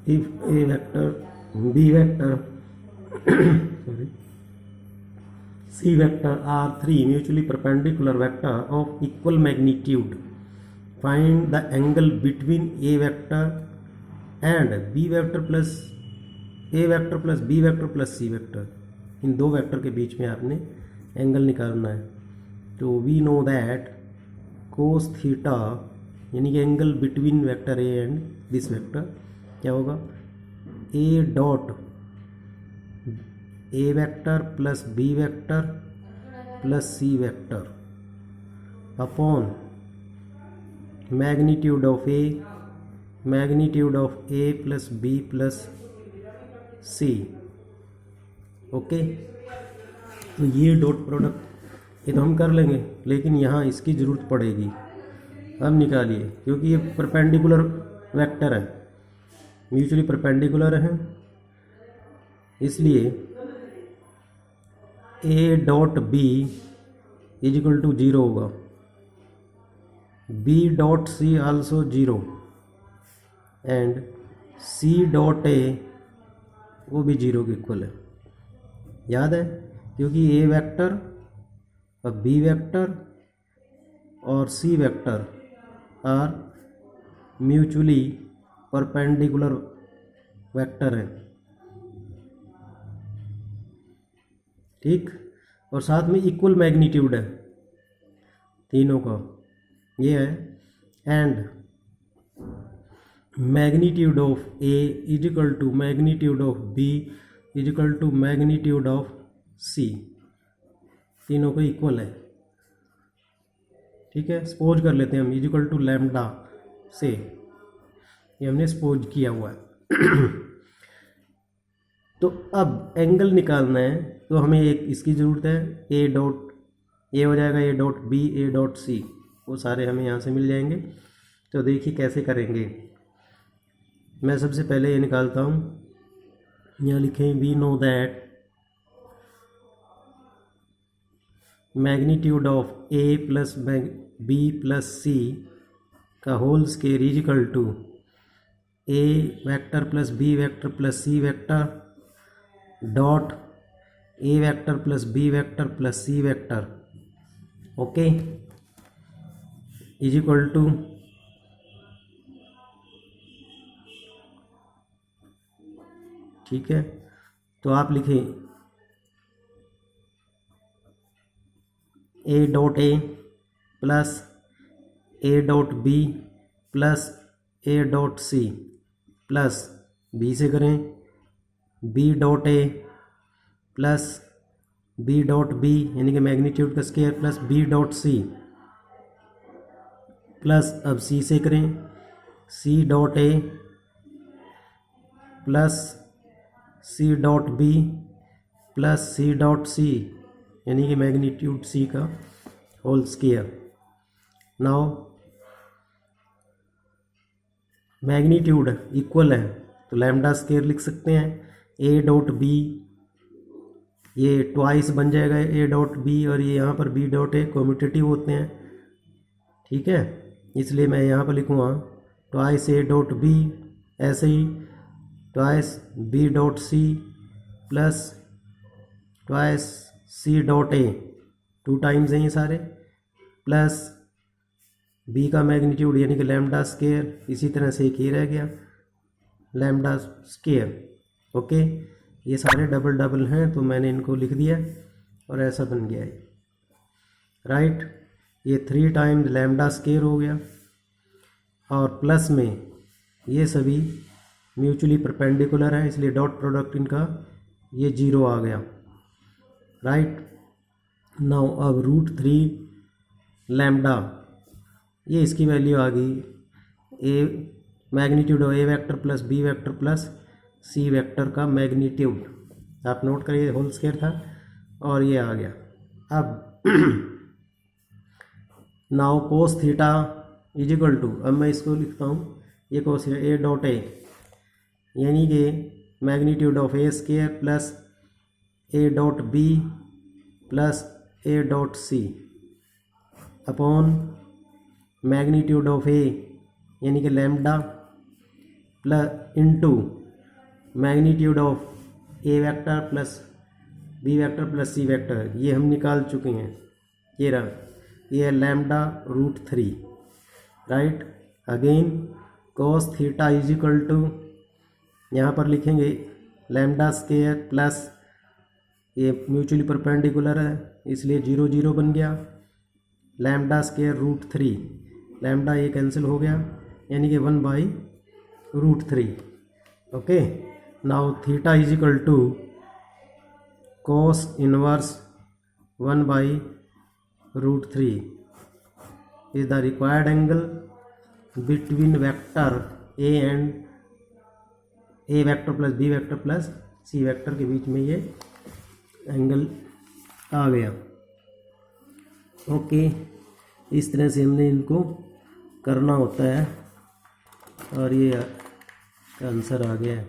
if a vector, b vector sorry, c vector are three mutually perpendicular vector of equal magnitude, find the angle between a vector and b vector plus a vector plus b vector plus c vector। इन दो vector के बीच में आपने angle निकालना है। तो we know that cos theta यानी कि angle between vector A and this vector क्या होगा, A dot A vector plus B vector plus C vector upon magnitude of A plus B plus C. Okay, तो ये dot product ये तो हम कर लेंगे, लेकिन यहाँ इसकी ज़रूरत पड़ेगी। अब निकालिए, क्योंकि ये परपेंडिकुलर वेक्टर है, म्यूचुअली परपेंडिकुलर है, इसलिए A dot B is equal to 0 होगा, B dot C also 0 and C dot A वो भी 0 के इक्वल है। याद है, क्योंकि ए वेक्टर और बी वेक्टर और C vector are mutually perpendicular vector है। ठीक, और साथ में इक्वल मैग्नीट्यूड है तीनों का, ये है। And magnitude of A is equal to magnitude of B is equal to magnitude of C, तीनों को इक्वल है। ठीक है, सपोज कर लेते हैं हम इज इक्वल टू लैम्डा से, ये हमने सपोज किया हुआ है। तो अब एंगल निकालना है, तो हमें एक इसकी ज़रूरत है, ए डॉट ए हो जाएगा A dot B A dot C, वो सारे हमें यहाँ से मिल जाएंगे। तो देखिए कैसे करेंगे। मैं सबसे पहले ये निकालता हूँ, यहाँ लिखें we know that magnitude of A plus B plus C का whole square is equal to A vector plus B vector plus C vector dot A vector plus B vector plus C vector. Okay, is equal to ठीक है, तो आप लिखें A dot A plus A dot B plus A dot C plus B से करें B dot A plus B dot B यानी कि magnitude का square plus B dot C plus अब सी से करें C dot A plus C dot B plus C dot C यानी कि मैग्नीट्यूड सी का whole square. Now magnitude equal है तो लैम्डा स्क्वायर लिख सकते हैं, ए डॉट बी ये ट्वाइस बन जाएगा ए डॉट बी, और ये यहाँ पर बी डॉट ए कम्यूटेटिव होते हैं। ठीक है, इसलिए मैं यहाँ पर लिखूँगा ट्वाइस ए डॉट बी, ऐसे ही twice B dot C plus twice C dot A, 2 times हैं ये सारे, प्लस बी का मैग्नीट्यूड यानी कि लैम्डा स्क्वायर, इसी तरह से एक ही रह गया लैम्डा स्क्वायर। ओके, ये सारे डबल डबल हैं तो मैंने इनको लिख दिया और ऐसा बन गया है। राइट, ये 3 टाइम्स लैम्डा स्क्वायर हो गया और प्लस में ये सभी म्यूचुअली परपेंडिकुलर है, इसलिए डॉट प्रोडक्ट इनका ये 0 आ गया। राइट, नाउ अब √3 लैम्डा, ये इसकी वैल्यू आ गई, A magnitude of A vector plus B vector plus C vector का मैग्नीट्यूड, आप नोट करिए होल स्क्वायर था और ये आ गया। अब now cos theta is equal to, अब मैं इसको लिखता हूँ, ये cos theta A dot A यानी कि magnitude of A square plus A dot B plus A dot C upon magnitude of A यानी कि lambda plus into magnitude of A vector plus B vector plus C vector, ये हम निकाल चुके हैं। ये रहा, ये है lambda root 3, right. Again cos theta is equal to, यहाँ पर लिखेंगे लैम्डा स्केयर प्लस, ये म्यूचुअली परपेंडिकुलर है इसलिए 0 0 बन गया, लैम्डा स्केयर रूट 3, लैम्डा ये कैंसिल हो गया यानी कि 1/√3। Okay, now theta is equal to cos inverse 1/√3 is the required angle between vector a and a vector plus B vector plus C vector के बीच में ये एंगल आ गया। ओके, इस तरह से हमने इनको करना होता है और ये आंसर आ गया है।